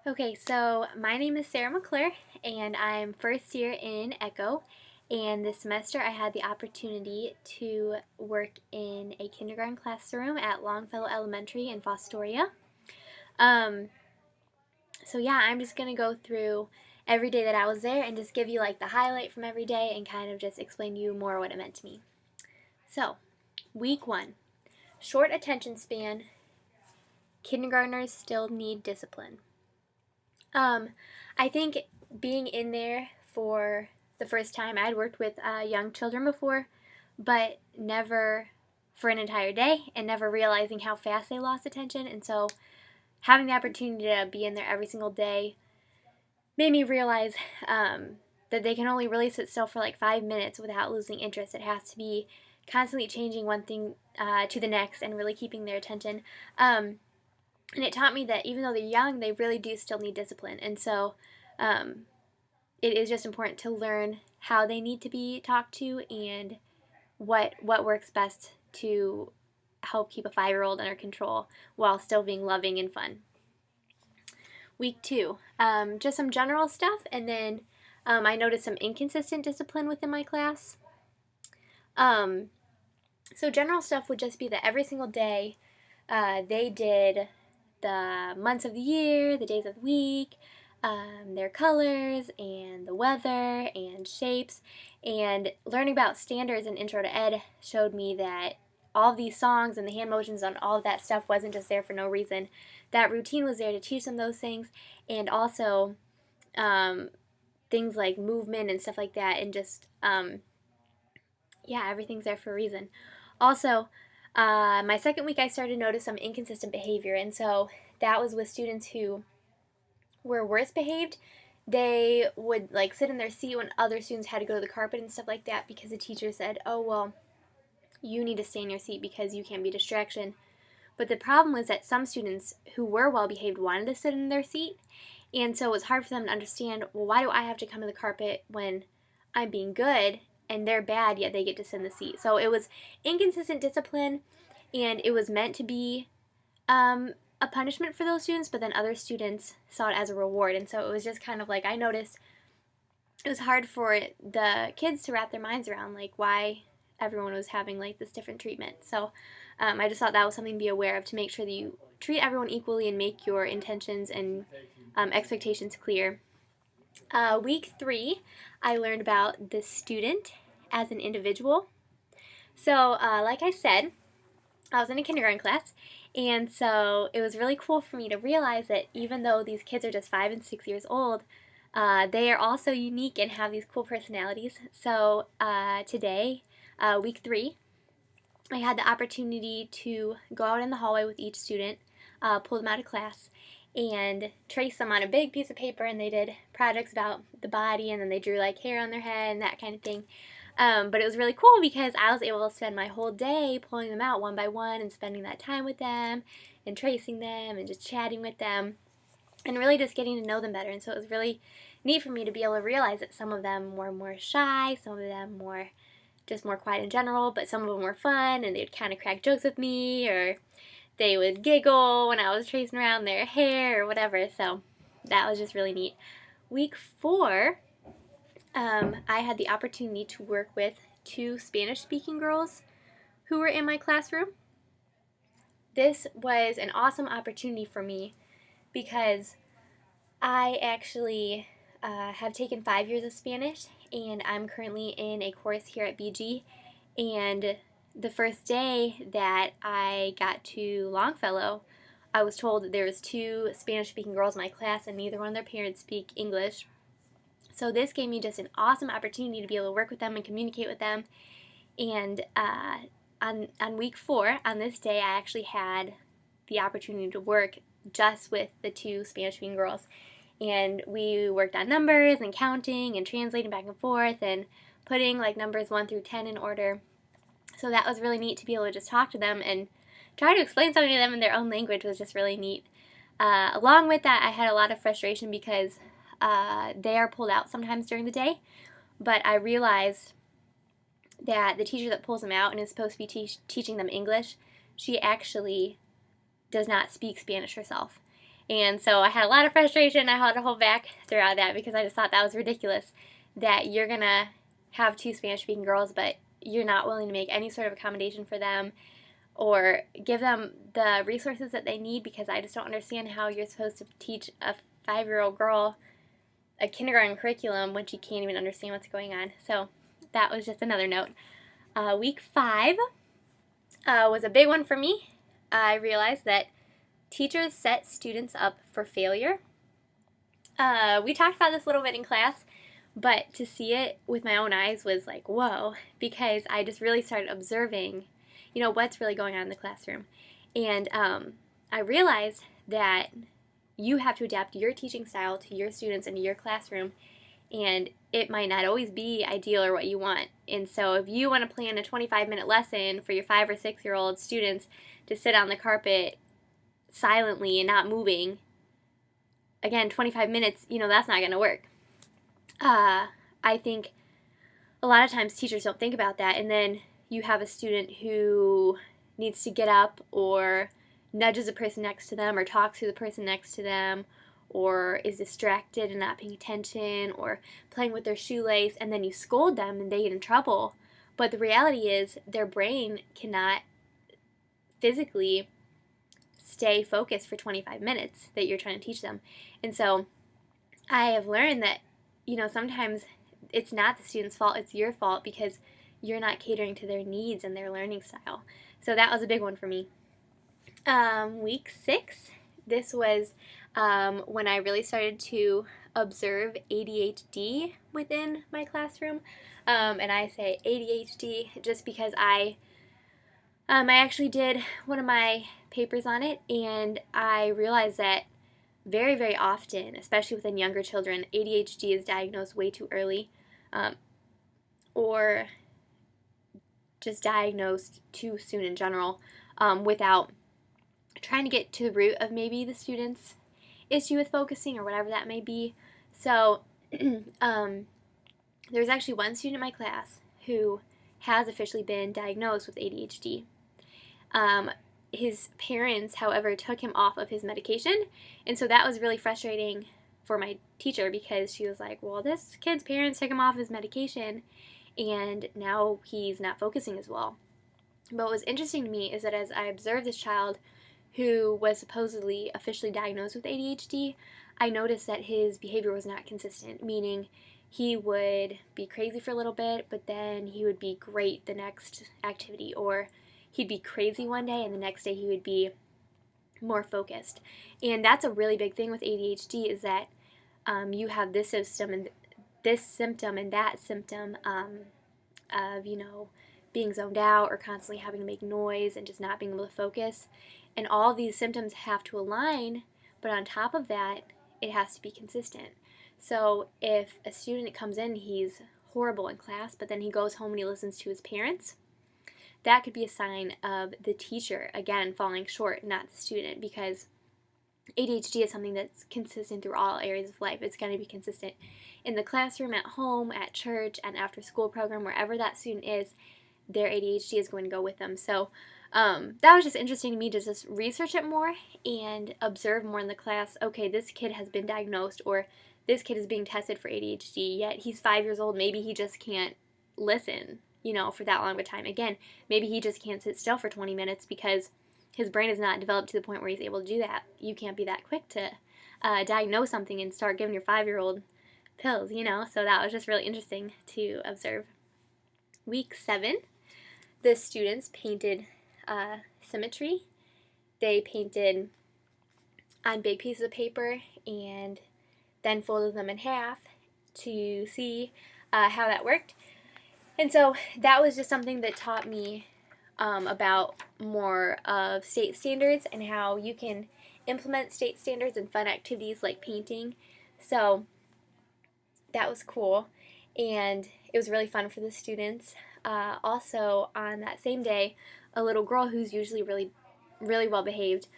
Okay, so my name is Sarah McClure, and I'm first year in ECCO. And this semester, I had the opportunity to work in a kindergarten classroom at Longfellow Elementary in Fostoria. Um, so yeah, I'm just gonna go through every day that I was there and just give you like the highlight from every day and kind of just explain to you more what it meant to me. So, week 1, short attention span. Kindergartners still need discipline. Um, I think being in there for the first time, I'd worked with young children before, but never for an entire day and never realizing how fast they lost attention. And so having the opportunity to be in there every single day made me realize that they can only really sit still for like 5 minutes without losing interest. It has to be constantly changing one thing to the next and really keeping their attention. And it taught me that even though they're young, they really do still need discipline. And so it is just important to learn how they need to be talked to and what works best to help keep a 5-year-old under control while still being loving and fun. Week 2, just some general stuff, and then I noticed some inconsistent discipline within my class. So general stuff would just be that every single day they did the months of the year, the days of the week, their colors, and the weather, and shapes. And learning about standards in Intro to Ed showed me that all of these songs and the hand motions and all of that stuff wasn't just there for no reason. That routine was there to teach them those things, and also things like movement and stuff like that, and just, everything's there for a reason. Also, my second week I started to notice some inconsistent behavior, and so that was with students who were worse behaved. They would like sit in their seat when other students had to go to the carpet and stuff like that because the teacher said, oh, well, you need to stay in your seat because you can't be a distraction. But the problem was that some students who were well behaved wanted to sit in their seat, and so it was hard for them to understand, well, why do I have to come to the carpet when I'm being good and they're bad, yet they get to sit in the seat? So it was inconsistent discipline, and it was meant to be a punishment for those students, but then other students saw it as a reward. And so it was just kind of like, I noticed it was hard for the kids to wrap their minds around like why everyone was having like this different treatment. So I just thought that was something to be aware of, to make sure that you treat everyone equally and make your intentions and expectations clear. Week 3, I learned about the student as an individual. So like I said, I was in a kindergarten class, and so it was really cool for me to realize that even though these kids are just 5 and 6 years old, they are also unique and have these cool personalities. So today, week 3, I had the opportunity to go out in the hallway with each student, pull them out of class, and trace them on a big piece of paper, and they did projects about the body, and then they drew like hair on their head and that kind of thing. But it was really cool because I was able to spend my whole day pulling them out one by one and spending that time with them and tracing them and just chatting with them and really just getting to know them better. And so it was really neat for me to be able to realize that some of them were more shy, some of them more quiet in general, but some of them were fun and they'd kind of crack jokes with me, or they would giggle when I was tracing around their hair or whatever. So that was just really neat. Week 4, I had the opportunity to work with 2 Spanish-speaking girls who were in my classroom. This was an awesome opportunity for me because I actually have taken 5 years of Spanish, and I'm currently in a course here at BG. And the first day that I got to Longfellow, I was told that there was 2 Spanish-speaking girls in my class, and neither one of their parents speak English. So this gave me just an awesome opportunity to be able to work with them and communicate with them. And on week 4, on this day, I actually had the opportunity to work just with the 2 Spanish-speaking girls. And we worked on numbers and counting and translating back and forth and putting like numbers 1 through 10 in order. So that was really neat to be able to just talk to them and try to explain something to them in their own language. Was just really neat. Along with that, I had a lot of frustration because they are pulled out sometimes during the day, but I realized that the teacher that pulls them out and is supposed to be teaching them English, she actually does not speak Spanish herself. And so I had a lot of frustration. I had to hold back throughout that because I just thought that was ridiculous that you're going to have two Spanish-speaking girls, but you're not willing to make any sort of accommodation for them or give them the resources that they need, because I just don't understand how you're supposed to teach a 5-year-old girl a kindergarten curriculum when she can't even understand what's going on. So that was just another note. Week 5 was a big one for me. I realized that teachers set students up for failure. We talked about this a little bit in class, but to see it with my own eyes was like, whoa, because I just really started observing, what's really going on in the classroom. And I realized that you have to adapt your teaching style to your students and to your classroom, and it might not always be ideal or what you want. And so if you want to plan a 25-minute lesson for your 5 or 6-year-old students to sit on the carpet silently and not moving, again, 25 minutes, that's not going to work. I think a lot of times teachers don't think about that, and then you have a student who needs to get up or nudges the person next to them or talks to the person next to them or is distracted and not paying attention or playing with their shoelace, and then you scold them and they get in trouble. But the reality is their brain cannot physically stay focused for 25 minutes that you're trying to teach them. And so I have learned that, sometimes it's not the student's fault, it's your fault because you're not catering to their needs and their learning style. So that was a big one for me. Week 6, this was when I really started to observe ADHD within my classroom. And I say ADHD just because I actually did one of my papers on it, and I realized that very, very often, especially within younger children, ADHD is diagnosed way too early, or just diagnosed too soon in general, without trying to get to the root of maybe the student's issue with focusing or whatever that may be. So there's actually one student in my class who has officially been diagnosed with ADHD. His parents, however, took him off of his medication, and so that was really frustrating for my teacher because she was like, well, this kid's parents took him off his medication, and now he's not focusing as well. But what was interesting to me is that as I observed this child who was supposedly officially diagnosed with ADHD, I noticed that his behavior was not consistent, meaning he would be crazy for a little bit, but then he would be great the next activity, or he'd be crazy one day and the next day he would be more focused. And that's a really big thing with ADHD, is that you have this symptom and that symptom of, being zoned out or constantly having to make noise and just not being able to focus. And all these symptoms have to align, but on top of that, it has to be consistent. So if a student comes in, he's horrible in class, but then he goes home and he listens to his parents, that could be a sign of the teacher, again, falling short, not the student, because ADHD is something that's consistent through all areas of life. It's going to be consistent in the classroom, at home, at church, and after school program, wherever that student is, their ADHD is going to go with them. So that was just interesting to me to just research it more and observe more in the class. Okay, this kid has been diagnosed, or this kid is being tested for ADHD, yet he's 5 years old. Maybe he just can't listen, for that long of a time. Again, maybe he just can't sit still for 20 minutes because his brain is not developed to the point where he's able to do that. You can't be that quick to diagnose something and start giving your 5-year-old pills, So that was just really interesting to observe. Week 7, the students painted symmetry. They painted on big pieces of paper and then folded them in half to see how that worked. And so that was just something that taught me about more of state standards and how you can implement state standards in fun activities like painting. So that was cool, and it was really fun for the students. Also, on that same day, a little girl who's usually really, really well behaved